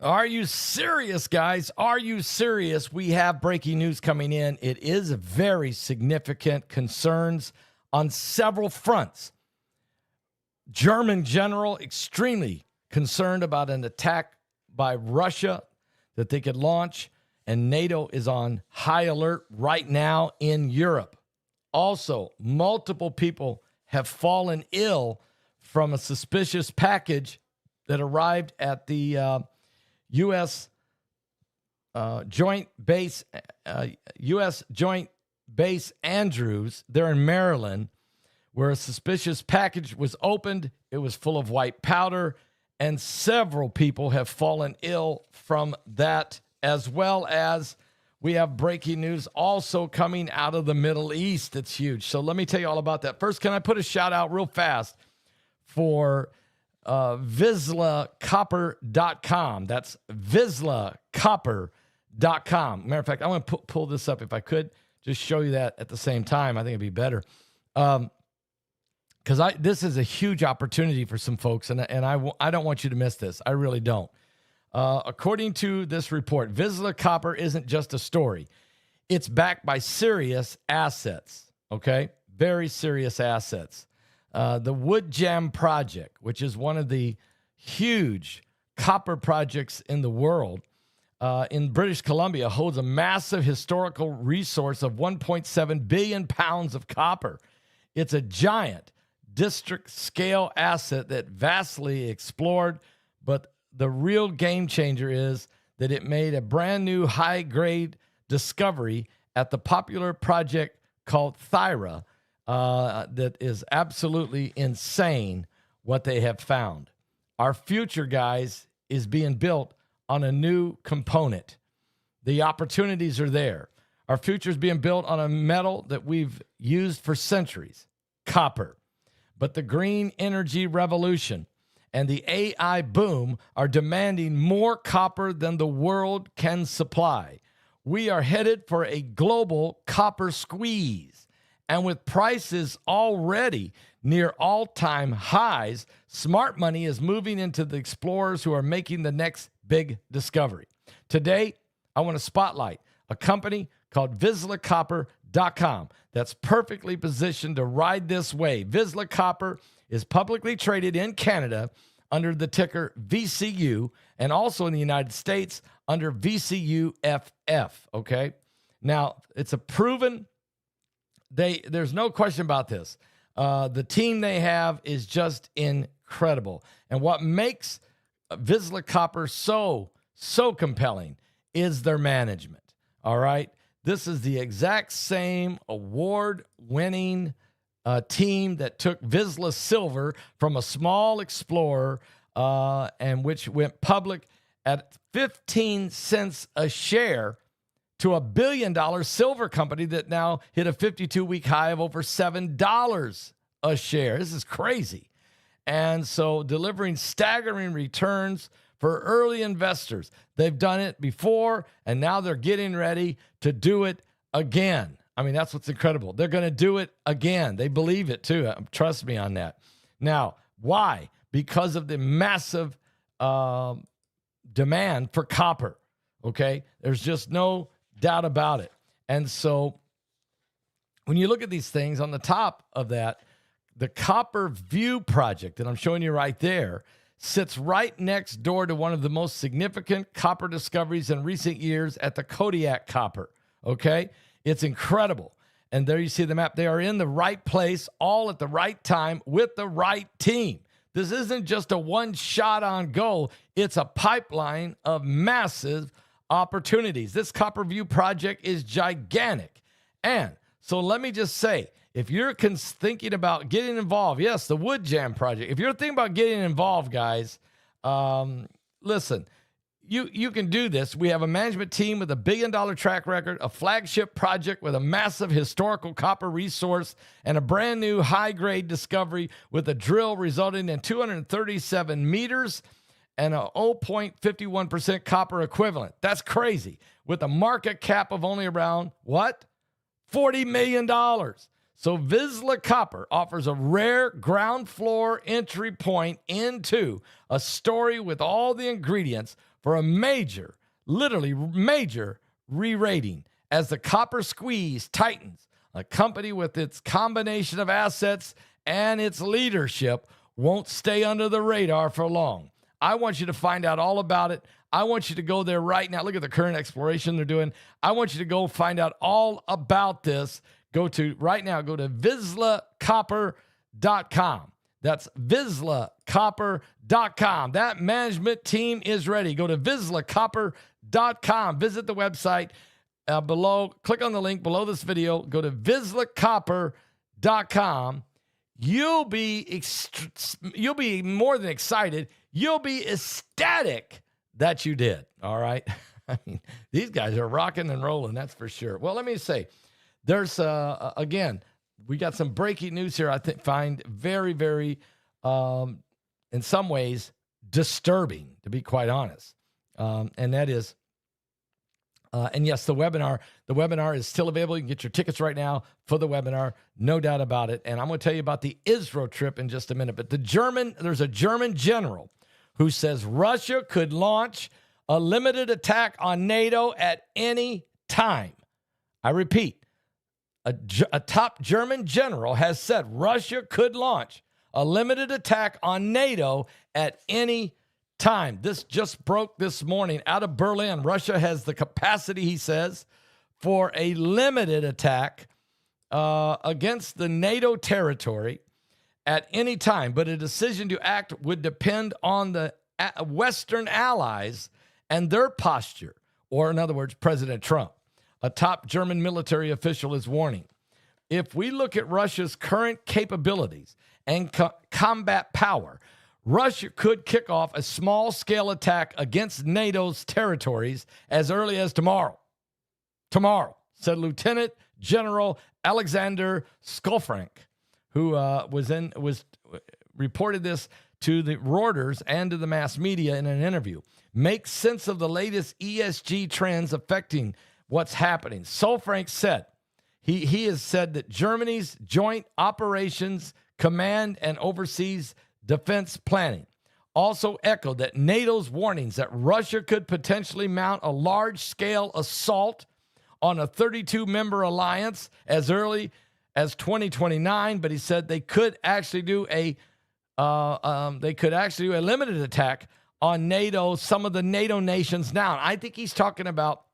Are you serious, guys? Are you serious? We have breaking news coming in. It is very significant concerns on several fronts. German general extremely concerned about an attack by Russia that they could launch, and NATO is on high alert right now in Europe. Also, multiple people have fallen ill from a suspicious package that arrived at the U.S. Joint Base Andrews there in Maryland, where a suspicious package was opened. It was full of white powder, and several people have fallen ill from that, as well as we have breaking news also coming out of the Middle East. It's huge. So let me tell you all about that. First, can I put a shout out real fast for VislaCopper.com. That's VislaCopper.com. Matter of fact, I want to pull this up if I could, just show you that at the same time. I think it'd be better. Because this is a huge opportunity for some folks, and I don't want you to miss this. I really don't. According to this report, Vizsla Copper isn't just a story. It's backed by serious assets, okay? Very serious assets. The Wood Jam Project, which is one of the huge copper projects in the world, in British Columbia, holds a massive historical resource of 1.7 billion pounds of copper. It's a giant district-scale asset that vastly explored, but the real game changer is that it made a brand new high-grade discovery at the popular project called Thyra, that is absolutely insane what they have found. Our future, guys, is being built on a new component. The opportunities are there. Our future is being built on a metal that we've used for centuries, copper. But the green energy revolution and the AI boom are demanding more copper than the world can supply. We are headed for a global copper squeeze. And with prices already near all-time highs, smart money is moving into the explorers who are making the next big discovery. Today, I want to spotlight a company called VislaCopper.com that's perfectly positioned to ride this wave. Vizsla Copper is publicly traded in Canada under the ticker VCU, and also in the United States under VCUFF, okay? Now, it's a proven, there's no question about this. The team they have is just incredible. And what makes Vizsla Copper so compelling is their management, all right? This is the exact same award-winning team that took Vizsla Silver from a small explorer and which went public at 15 cents a share to a $1 billion silver company that now hit a 52-week high of over $7 a share. This is crazy. And so delivering staggering returns for early investors. They've done it before, and now they're getting ready to do it again. I mean, that's what's incredible. They're going to do it again. They believe it too. Trust me on that. Now, why? Because of the massive demand for copper, okay? There's just no doubt about it. And so when you look at these things, on the top of that, the Copper View project that I'm showing you right there sits right next door to one of the most significant copper discoveries in recent years at the Kodiak Copper, okay? It's incredible. And there you see the map. They are in the right place, all at the right time, with the right team. This isn't just a one-shot on goal. It's a pipeline of massive opportunities. This Copper View project is gigantic. And so let me just say, if you're thinking about getting involved, yes, the Wood Jam project. If you're thinking about getting involved, guys, listen, you can do this. We have a management team with a $1 billion track record, a flagship project with a massive historical copper resource, and a brand new high-grade discovery with a drill resulting in 237 meters and a 0.51% copper equivalent. That's crazy. With a market cap of only around, what? $40 million. So Vizsla Copper offers a rare ground floor entry point into a story with all the ingredients for a major, literally major re-rating as the copper squeeze tightens. A company with its combination of assets and its leadership won't stay under the radar for long. I want you to find out all about it. I want you to go there right now. Look at the current exploration they're doing. I want you to go find out all about this. Go to VizslaCopper.com. That's VizslaCopper.com. That management team is ready. Go to VizslaCopper.com. Visit the website below. Click on the link below this video. Go to VizslaCopper.com. You'll be more than excited. You'll be ecstatic that you did. All right. I mean, these guys are rocking and rolling. That's for sure. Well, let me say, there's again, we got some breaking news here. I find very, very, in some ways, disturbing, to be quite honest. And that is, and yes, the webinar is still available. You can get your tickets right now for the webinar, no doubt about it. And I'm going to tell you about the Israel trip in just a minute. But there's a German general who says Russia could launch a limited attack on NATO at any time. I repeat, a top German general has said Russia could launch a limited attack on NATO at any time. This just broke this morning out of Berlin. Russia has the capacity, he says, for a limited attack against the NATO territory at any time, but a decision to act would depend on the Western allies and their posture, or in other words, President Trump. A top German military official is warning, if we look at Russia's current capabilities and combat power, Russia could kick off a small-scale attack against NATO's territories as early as tomorrow. Tomorrow, said Lieutenant General Alexander Skolfrank, who reported this to the Reuters and to the mass media in an interview. Make sense of the latest ESG trends affecting what's happening. Skolfrank said, he has said that Germany's Joint Operations Command and oversees defense planning also echoed that NATO's warnings that Russia could potentially mount a large-scale assault on a 32-member alliance as early as 2029, but he said they could actually do a limited attack on NATO, some of the NATO nations now. And I think he's talking about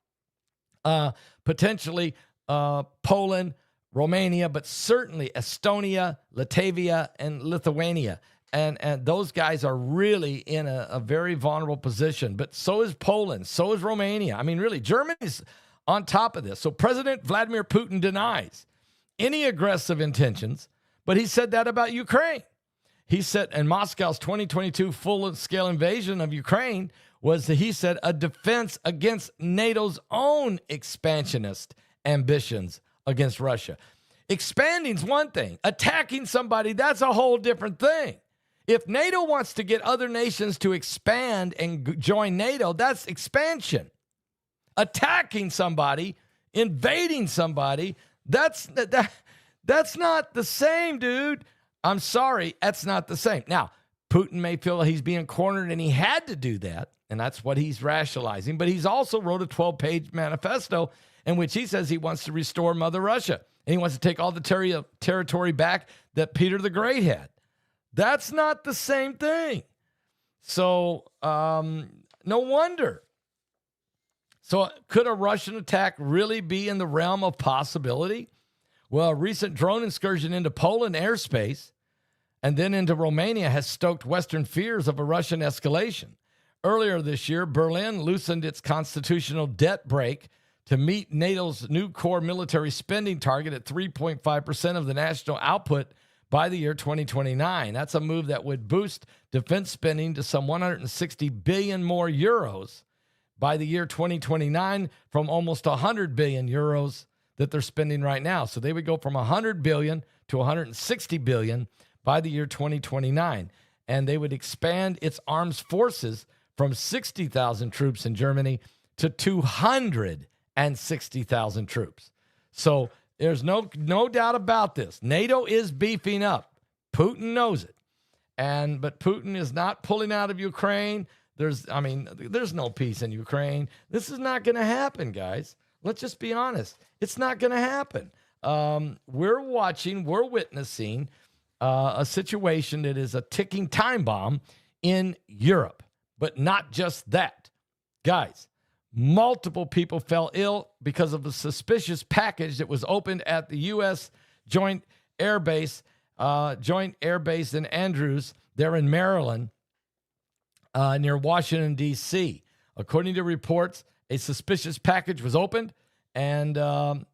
potentially Poland, Romania, but certainly Estonia, Latvia, and Lithuania. And those guys are really in a very vulnerable position. But so is Poland. So is Romania. I mean, really, Germany's on top of this. So President Vladimir Putin denies any aggressive intentions, but he said that about Ukraine. He said, and Moscow's 2022 full-scale invasion of Ukraine was, he said, a defense against NATO's own expansionist ambitions against Russia. Expanding's one thing. Attacking somebody, that's a whole different thing. If NATO wants to get other nations to expand and join NATO, that's expansion. Attacking somebody, invading somebody, that's not the same, dude. I'm sorry, that's not the same. Now, Putin may feel he's being cornered and he had to do that, and that's what he's rationalizing. But he's also wrote a 12-page manifesto in which he says he wants to restore Mother Russia, and he wants to take all the territory back that Peter the Great had. That's not the same thing. So, no wonder. So, could a Russian attack really be in the realm of possibility? Well, a recent drone excursion into Poland airspace and then into Romania has stoked Western fears of a Russian escalation. Earlier this year, Berlin loosened its constitutional debt brake to meet NATO's new core military spending target at 3.5% of the national output by the year 2029. That's a move that would boost defense spending to some 160 billion more euros by the year 2029 from almost 100 billion euros that they're spending right now. So they would go from 100 billion to 160 billion by the year 2029. And they would expand its armed forces from 60,000 troops in Germany to 260,000 troops. So There's no doubt about this. NATO is beefing up. Putin knows it. But Putin is not pulling out of Ukraine. There's no peace in Ukraine. This is not going to happen, guys. Let's just be honest. It's not going to happen. We're witnessing a situation that is a ticking time bomb in Europe. But not just that. Guys, multiple people fell ill because of a suspicious package that was opened at the U.S. Joint Air Base in Andrews, there in Maryland, near Washington, D.C. According to reports, a suspicious package was opened, and all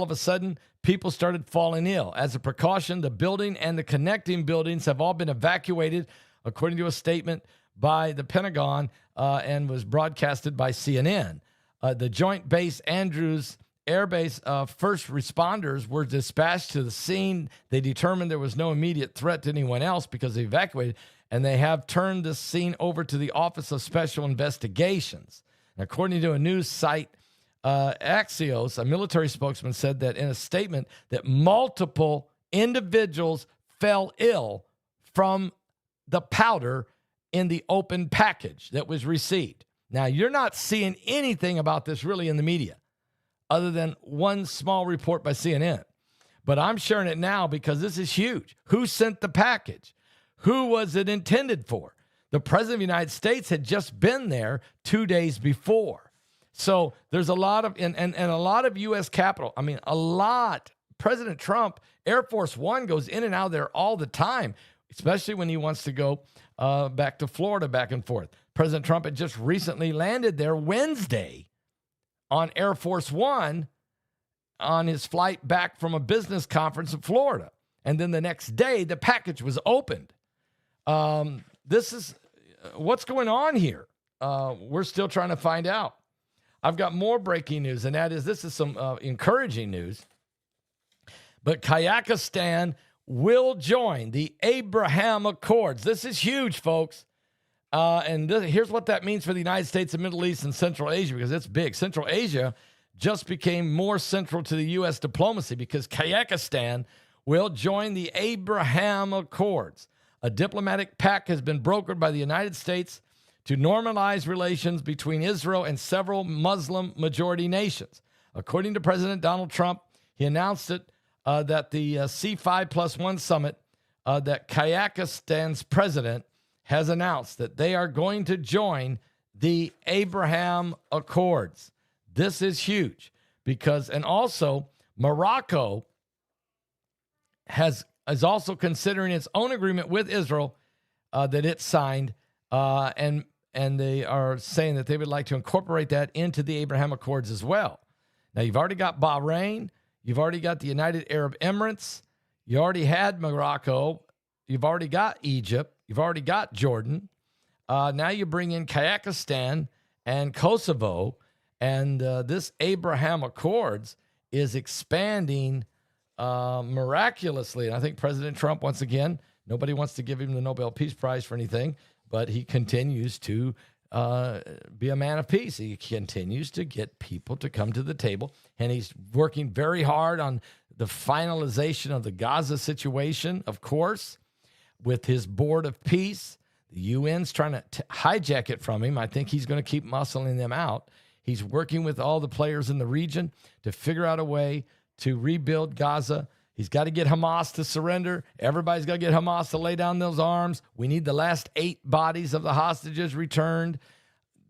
of a sudden, people started falling ill. As a precaution, the building and the connecting buildings have all been evacuated, according to a statement by the Pentagon, and was broadcasted by CNN. The Joint Base Andrews Air Base first responders were dispatched to the scene. They determined there was no immediate threat to anyone else because they evacuated, and they have turned the scene over to the Office of Special Investigations. And according to a news site, Axios, a military spokesman, said that in a statement that multiple individuals fell ill from the powder in the open package that was received. Now, you're not seeing anything about this really in the media other than one small report by CNN. But I'm sharing it now because this is huge. Who sent the package? Who was it intended for? The President of the United States had just been there 2 days before. So there's a lot of, and a lot of U.S. Capitol. I mean, a lot. President Trump, Air Force One goes in and out there all the time, especially when he wants to go back to Florida, back and forth. President Trump had just recently landed there Wednesday on Air Force One on his flight back from a business conference in Florida. And then the next day, the package was opened. This is what's going on here. We're still trying to find out. I've got more breaking news, and that is, this is some encouraging news. But Kazakhstan will join the Abraham Accords. This is huge, folks. Here's what that means for the United States and Middle East and Central Asia, because it's big. Central Asia just became more central to the U.S. diplomacy because Kazakhstan will join the Abraham Accords. A diplomatic pact has been brokered by the United States to normalize relations between Israel and several Muslim-majority nations. According to President Donald Trump, he announced it that the C5+1 summit, that Kazakhstan's president has announced that they are going to join the Abraham Accords. This is huge because, and also Morocco is also considering its own agreement with Israel that it signed, and they are saying that they would like to incorporate that into the Abraham Accords as well. Now, you've already got Bahrain, you've already got the United Arab Emirates, you already had Morocco, you've already got Egypt, you've already got Jordan. Now you bring in Kazakhstan and Kosovo, and this Abraham Accords is expanding miraculously. And I think President Trump, once again, nobody wants to give him the Nobel Peace Prize for anything, but he continues to be a man of peace. He continues to get people to come to the table, and he's working very hard on the finalization of the Gaza situation, of course, with his Board of Peace. The UN's trying to hijack it from him. I think he's going to keep muscling them out. He's working with all the players in the region to figure out a way to rebuild Gaza. He's got to get Hamas to surrender. Everybody's got to get Hamas to lay down those arms. We need the last 8 bodies of the hostages returned.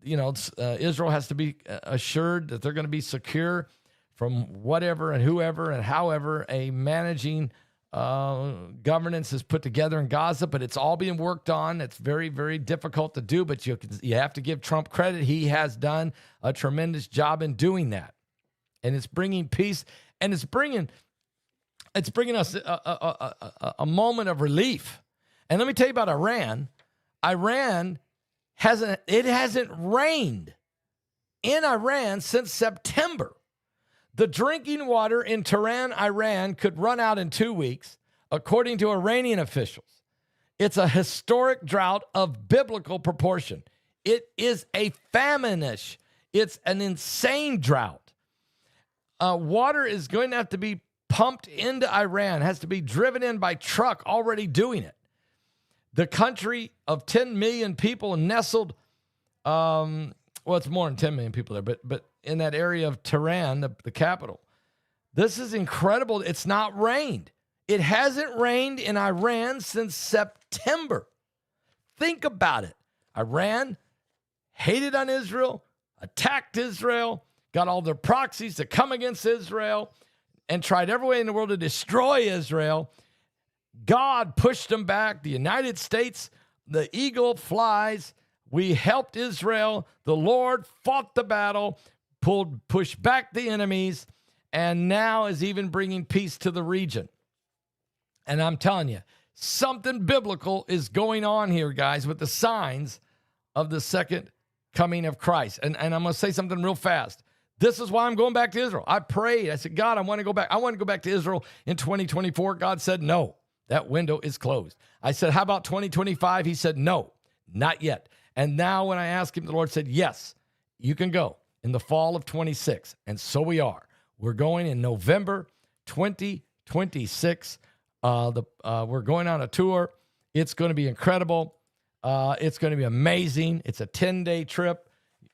Israel has to be assured that they're going to be secure from whatever and whoever and however a managing governance is put together in Gaza, but it's all being worked on. It's very, very difficult to do, but you have to give Trump credit. He has done a tremendous job in doing that. And it's bringing peace, and it's bringing us a moment of relief. And let me tell you about Iran. Iran hasn't rained in Iran since September. The drinking water in Tehran, Iran, could run out in 2 weeks, according to Iranian officials. It's a historic drought of biblical proportion. It is a famine-ish. It's an insane drought. Water is going to have to be pumped into Iran, has to be driven in by truck, already doing it. The country of 10 million people nestled, well, it's more than 10 million people there, but in that area of Tehran, the capital. This is incredible. It's not rained. It hasn't rained in Iran since September. Think about it. Iran hated on Israel, attacked Israel, got all their proxies to come against Israel, and tried every way in the world to destroy Israel. God pushed them back. The United States, the eagle flies. We helped Israel. The Lord fought the battle, pushed back the enemies, and now is even bringing peace to the region. And I'm telling you, something biblical is going on here, guys, with the signs of the second coming of Christ. And I'm going to say something real fast. This is why I'm going back to Israel. I prayed. I said, God, I want to go back. I want to go back to Israel in 2024. God said, no, that window is closed. I said, how about 2025? He said, no, not yet. And now when I asked him, the Lord said, yes, you can go in the fall of 26. And so we are. We're going in November 2026. We're going on a tour. It's going to be incredible. It's going to be amazing. It's a 10-day trip.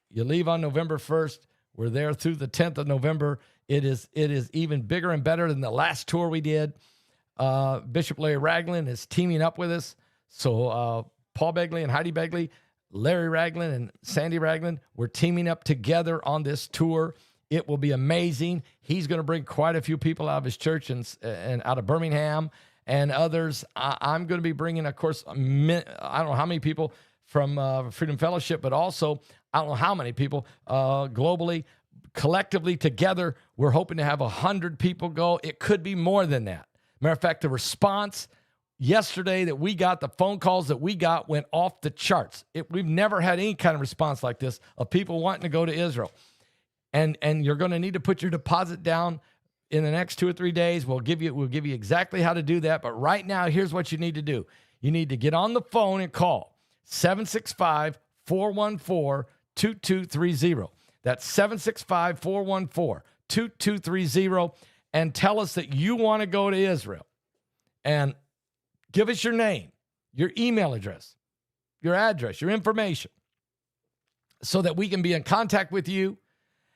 You leave on November 1st. We're there through the 10th of November. It is even bigger and better than the last tour we did. Bishop Larry Ragland is teaming up with us. So Paul Begley and Heidi Begley, Larry Ragland and Sandy Ragland, we're teaming up together on this tour. It will be amazing. He's going to bring quite a few people out of his church and out of Birmingham and others. I'm going to be bringing, of course, I don't know how many people from Freedom Fellowship, but also I don't know how many people globally, collectively together. We're hoping to have 100 people go. It could be more than that. Matter of fact, the response yesterday that we got, the phone calls that we got went off the charts. We've never had any kind of response like this of people wanting to go to Israel. And you're going to need to put your deposit down in the next 2 or 3 days. We'll give you exactly how to do that. But right now, here's what you need to do. You need to get on the phone and call 765-414-2230. That's 765-414-2230, and tell us that you want to go to Israel. And give us your name, your email address, your address, your information, so that we can be in contact with you.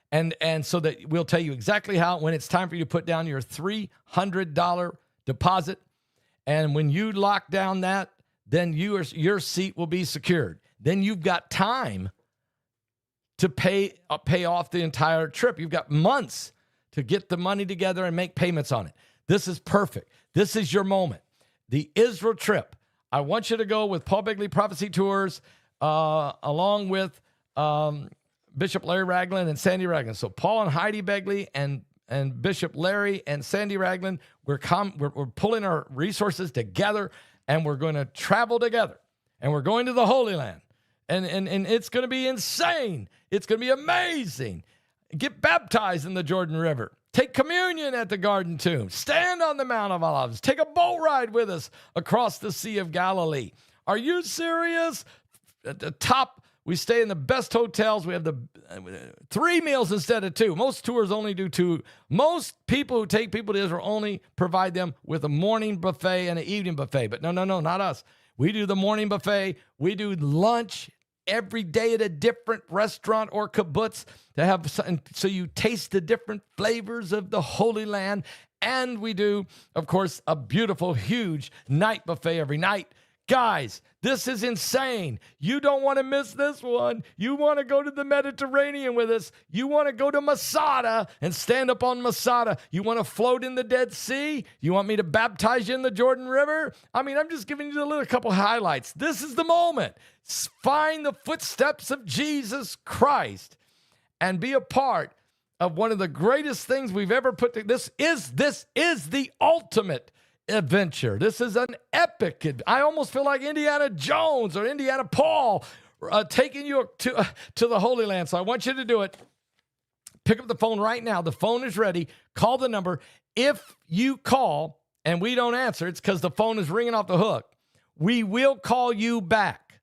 And so that we'll tell you exactly how, when it's time for you to put down your $300 deposit. And when you lock down that, then your seat will be secured. Then you've got time to pay off the entire trip. You've got months to get the money together and make payments on it. This is perfect. This is your moment. The Israel trip. I want you to go with Paul Begley Prophecy Tours, along with Bishop Larry Ragland and Sandy Ragland. So Paul and Heidi Begley and Bishop Larry and Sandy Ragland, we're pulling our resources together, and we're going to travel together, and we're going to the Holy Land, and it's going to be insane. It's going to be amazing. Get baptized in the Jordan River. Take communion at the Garden Tomb. Stand on the Mount of Olives. Take a boat ride with us across the Sea of Galilee. Are you serious? At the top, we stay in the best hotels. We have the 3 meals instead of 2. Most tours only do 2. Most people who take people to Israel only provide them with a morning buffet and an evening buffet. But no, not us. We do the morning buffet. We do lunch every day at a different restaurant or kibbutz to have, so you taste the different flavors of the Holy Land. And we do, of course, a beautiful, huge night buffet every night. Guys, this is insane. You don't want to miss this one. You want to go to the Mediterranean with us. You want to go to Masada and stand up on Masada. You want to float in the Dead Sea? You want me to baptize you in the Jordan River? I mean, I'm just giving you a couple highlights. This is the moment. Find the footsteps of Jesus Christ and be a part of one of the greatest things we've ever put together. This is the ultimate adventure. This is an epic. I almost feel like Indiana Jones or Indiana Paul taking you to the Holy Land. So I want you to do it. Pick up the phone right now. The phone is ready. Call the number. If you call and we don't answer, it's because the phone is ringing off the hook. We will call you back.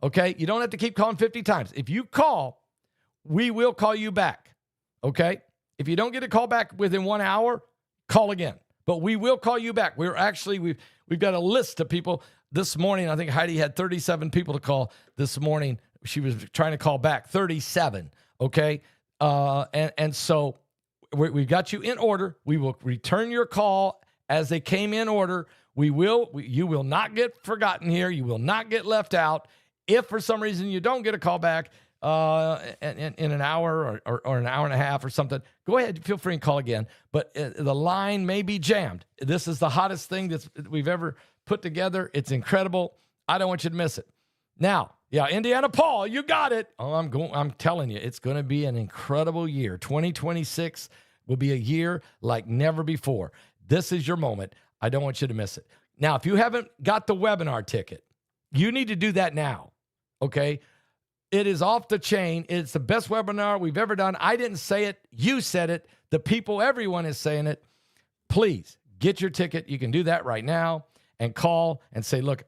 Okay? You don't have to keep calling 50 times. If you call, we will call you back. Okay? If you don't get a call back within 1 hour, call again. But we will call you back. We've got a list of people this morning. I think Heidi had 37 people to call this morning. She was trying to call back 37. Okay. And so we've got you in order. We will return your call as they came in order. You will not get forgotten here. You will not get left out. If for some reason you don't get a call back in an hour or an hour and a half or something, go ahead. Feel free and call again. But the line may be jammed. This is the hottest thing that we've ever put together. It's incredible. I don't want you to miss it. Now, yeah, Indiana Paul, you got it. Oh, I'm telling you, it's going to be an incredible year. 2026 will be a year like never before. This is your moment. I don't want you to miss it. Now, if you haven't got the webinar ticket, you need to do that now. Okay? It is off the chain. It's the best webinar we've ever done. I didn't say it. You said it. Everyone is saying it. Please get your ticket. You can do that right now and call and say, look,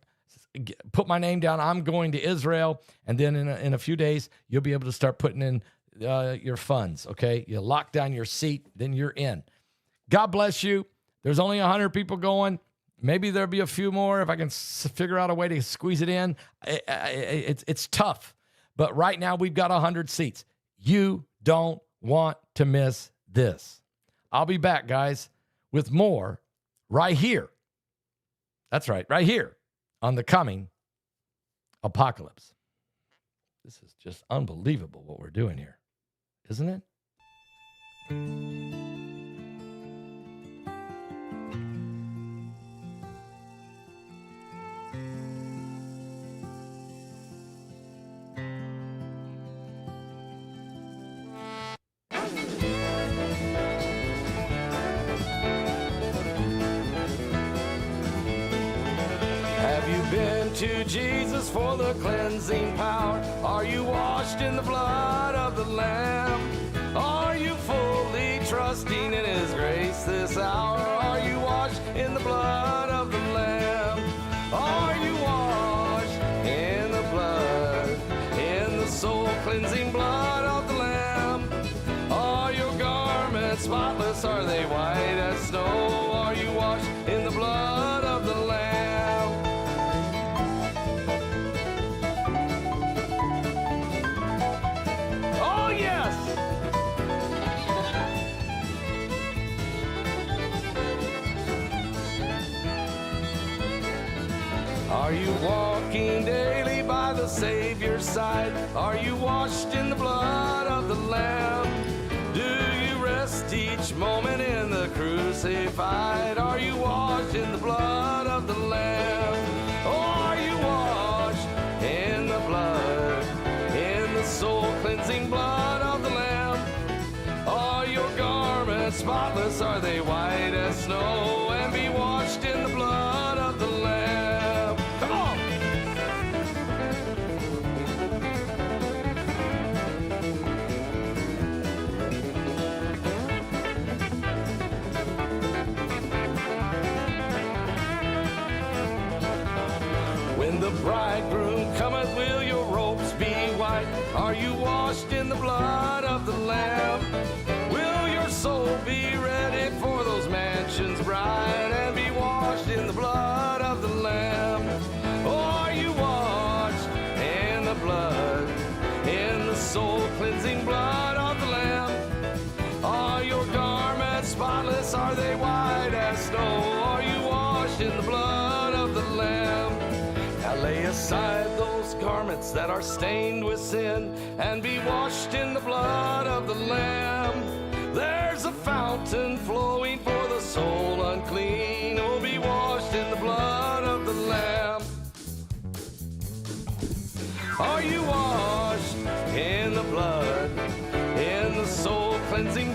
put my name down. I'm going to Israel. And then in a few days, you'll be able to start putting in your funds. Okay? You lock down your seat, then you're in. God bless you. There's only 100 people going. Maybe there'll be a few more if I can figure out a way to squeeze it in. It's tough. But right now, we've got 100 seats. You don't want to miss this. I'll be back, guys, with more right here. That's right, right here on the coming apocalypse. This is just unbelievable what we're doing here, isn't it? To Jesus for the cleansing power. Are you washed in the blood of the Lamb? Are you fully trusting in His grace this hour? Are you washed in the blood of the Lamb? Are you washed in the blood, in the soul cleansing blood of the Lamb? Are your garments spotless? Are they white as snow? Are you washed in the blood of the Lamb? Are you walking daily by the Savior's side? Are you washed in the blood of the Lamb? Do you rest each moment in the crucified? Are you washed in the blood of the Lamb? Or are you washed in the blood, in the soul-cleansing blood of the Lamb? Are your garments spotless? Are they white as snow? And be washed in the blood of the Lamb. The bridegroom cometh, will your robes be white? Are you washed in the blood of the Lamb? Will your soul be ready for those mansions bright and be washed in the blood of the Lamb? Or are you washed in the blood, in the soul cleansing blood of the Lamb? Are your garments spotless? Are they white as snow? Are you washed in the blood of the Lamb? Lay aside those garments that are stained with sin and be washed in the blood of the Lamb. There's a fountain flowing for the soul unclean. Oh, be washed in the blood of the Lamb. Are you washed in the blood, in the soul cleansing